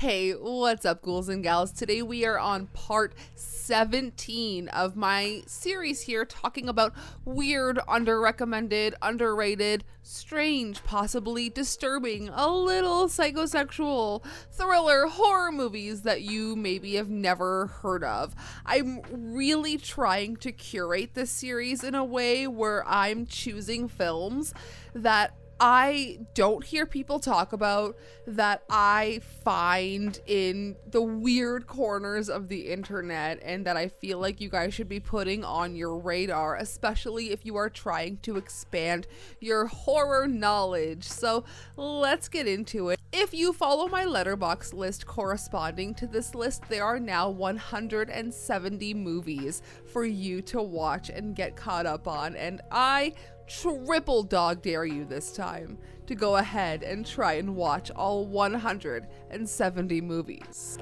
Hey, what's up, ghouls and gals? Today we are on part 17 of my series here talking about weird, under-recommended, underrated, strange, possibly disturbing, a little psychosexual, thriller, horror movies that you maybe have never heard of. I'm really trying to curate this series in a way where I'm choosing films that I don't hear people talk about, that I find in the weird corners of the internet, and that I feel like you guys should be putting on your radar, especially if you are trying to expand your horror knowledge. So let's get into it. If you follow my Letterboxd list corresponding to this list, there are now 170 movies for you to watch and get caught up on, and I triple dog dare you this time to go ahead and try and watch all 170 movies.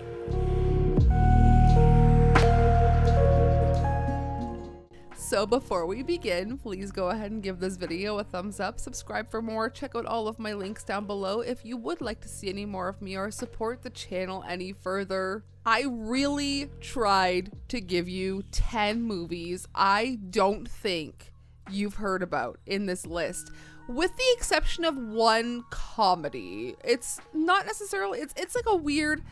So before we begin, please go ahead and give this video a thumbs up, subscribe for more, check out all of my links down below if you would like to see any more of me or support the channel any further. I really tried to give you 10 movies I don't think you've heard about in this list, with the exception of one comedy. It's not necessarily, it's like a weird,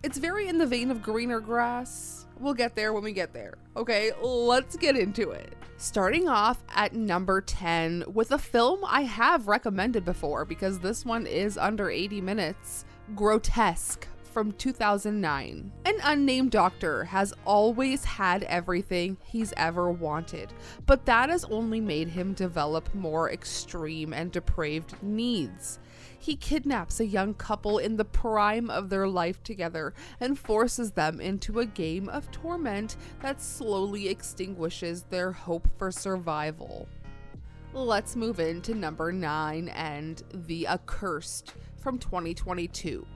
it's very in the vein of greener grass. We'll get there when we get there. Okay, let's get into it. Starting off at number 10 with a film I have recommended before because this one is under 80 minutes, Grotesque from 2009. An unnamed doctor has always had everything he's ever wanted, but that has only made him develop more extreme and depraved needs. He kidnaps a young couple in the prime of their life together and forces them into a game of torment that slowly extinguishes their hope for survival. Let's move into number 9 and The Accursed from 2022.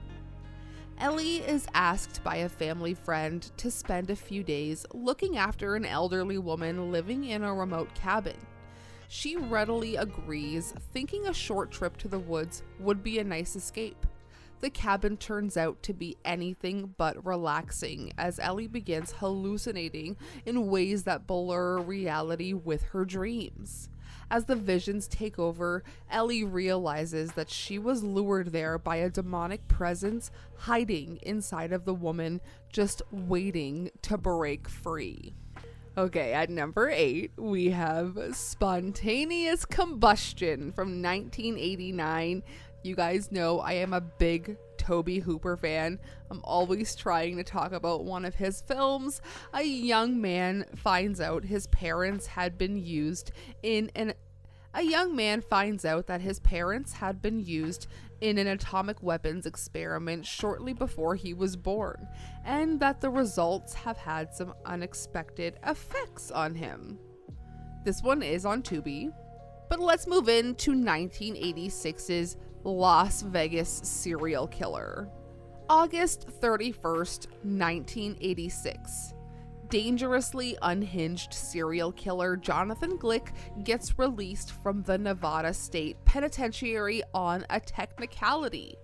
Ellie is asked by a family friend to spend a few days looking after an elderly woman living in a remote cabin. She readily agrees, thinking a short trip to the woods would be a nice escape. The cabin turns out to be anything but relaxing as Ellie begins hallucinating in ways that blur reality with her dreams. As the visions take over, Ellie realizes that she was lured there by a demonic presence hiding inside of the woman, just waiting to break free. Okay, at number 8, we have Spontaneous Combustion from 1989. You guys know I am a big Toby Hooper fan. I'm always trying to talk about one of his films. A young man finds out his parents had been used in an atomic weapons experiment shortly before he was born, and that the results have had some unexpected effects on him. This one is on Tubi. But let's move into 1986's Las Vegas Serial Killer. August 31st, 1986. Dangerously unhinged serial killer Jonathan Glick gets released from the Nevada State Penitentiary on a technicality.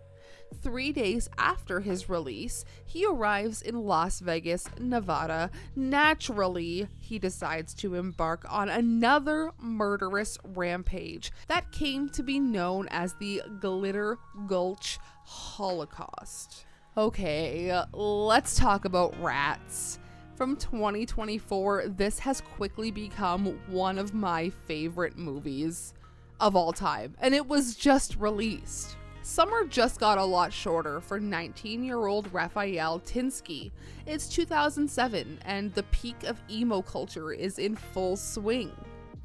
3 days after his release, he arrives in Las Vegas, Nevada. Naturally, he decides to embark on another murderous rampage that came to be known as the Glitter Gulch Holocaust. Okay, let's talk about rats. From 2024, this has quickly become one of my favorite movies of all time, and it was just released. Summer just got a lot shorter for 19-year-old Raphael Tinsky. It's 2007, and the peak of emo culture is in full swing.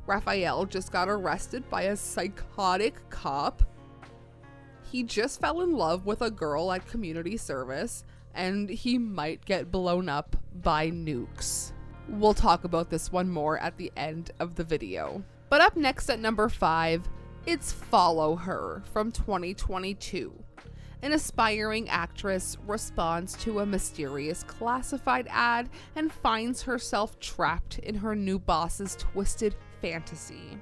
Raphael just got arrested by a psychotic cop. He just fell in love with a girl at community service, and he might get blown up by nukes. We'll talk about this one more at the end of the video. But up next at number 5, it's Follow Her from 2022. An aspiring actress responds to a mysterious classified ad and finds herself trapped in her new boss's twisted fantasy.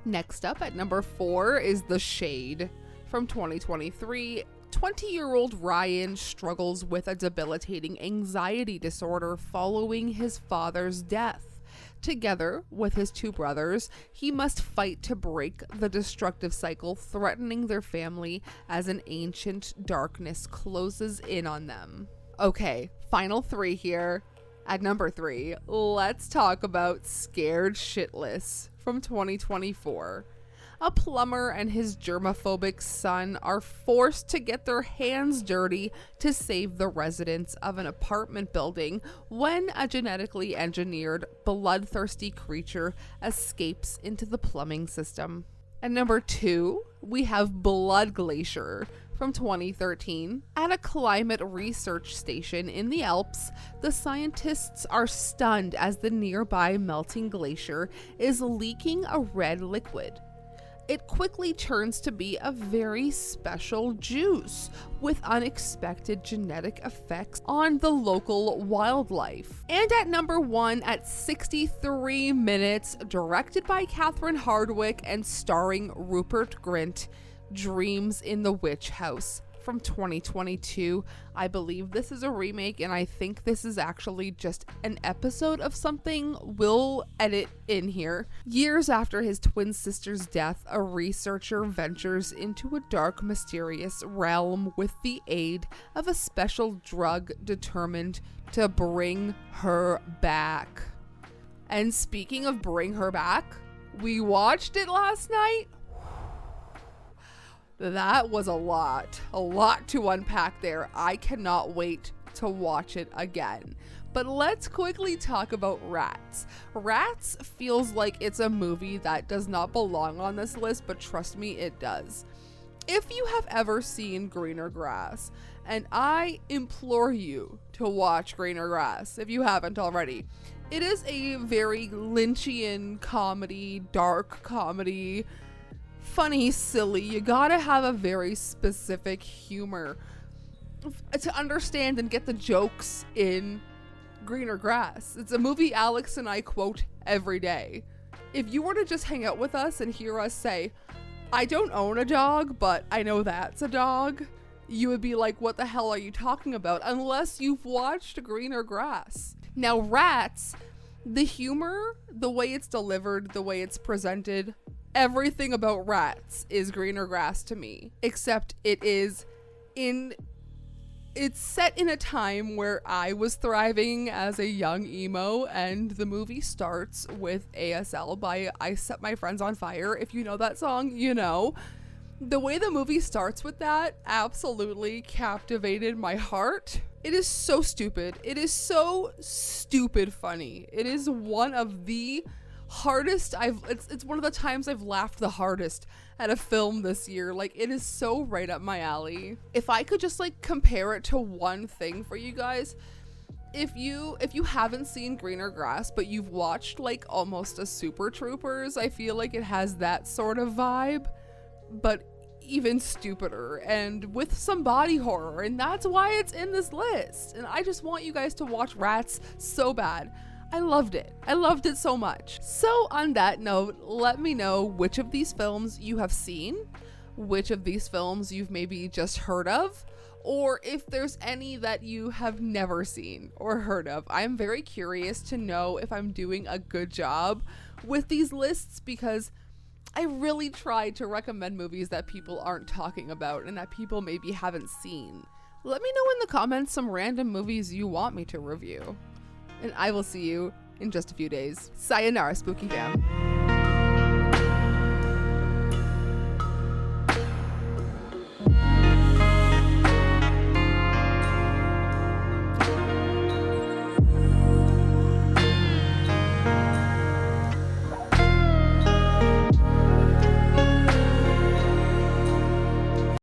Next up at number 4 is The Shade from 2023. 20-year-old Ryan struggles with a debilitating anxiety disorder following his father's death. Together with his two brothers, he must fight to break the destructive cycle threatening their family as an ancient darkness closes in on them. Okay, final three here. At number 3, let's talk about Scared Shitless from 2024. A plumber and his germophobic son are forced to get their hands dirty to save the residents of an apartment building when a genetically engineered, bloodthirsty creature escapes into the plumbing system. At number 2, we have Blood Glacier from 2013. At a climate research station in the Alps, the scientists are stunned as the nearby melting glacier is leaking a red liquid. It quickly turns to be a very special juice with unexpected genetic effects on the local wildlife. And at number 1, at 63 minutes, directed by Catherine Hardwicke and starring Rupert Grint, Dreams in the Witch House from 2022. I believe this is a remake, and I think this is actually just an episode of something we'll edit in here. Years after his twin sister's death, a researcher ventures into a dark, mysterious realm with the aid of a special drug determined to bring her back. And speaking of bring her back, we watched it last night. That was a lot to unpack there. I cannot wait to watch it again. But let's quickly talk about Rats. Rats feels like it's a movie that does not belong on this list, but trust me, it does. If you have ever seen Greener Grass, and I implore you to watch Greener Grass if you haven't already, it is a very Lynchian comedy, dark comedy, funny, silly. You gotta have a very specific humor to understand and get the jokes in Greener Grass. It's a movie Alex and I quote every day. If you were to just hang out with us and hear us say, I don't own a dog, but I know that's a dog, you would be like, what the hell are you talking about? Unless you've watched Greener Grass. Now, Rats, the humor, the way it's delivered, the way it's presented, everything about Rats is Greener Grass to me, except it's set in a time where I was thriving as a young emo, and the movie starts with ASL by I Set My Friends on Fire. If you know that song, you know. The way the movie starts with that absolutely captivated my heart. It is so stupid. It is so stupid funny. It is one of the hardest it's one of the times I've laughed the hardest at a film this year. Like, it is so right up my alley. If I could just like compare it to one thing for you guys, if you haven't seen Greener Grass but you've watched like almost a Super Troopers, I feel like it has that sort of vibe, but even stupider and with some body horror, and that's why it's in this list. And I just want you guys to watch Rats so bad. I loved it. I loved it so much. So on that note, let me know which of these films you have seen, which of these films you've maybe just heard of, or if there's any that you have never seen or heard of. I'm very curious to know if I'm doing a good job with these lists, because I really try to recommend movies that people aren't talking about and that people maybe haven't seen. Let me know in the comments some random movies you want me to review. And I will see you in just a few days. Sayonara, Spooky Fam.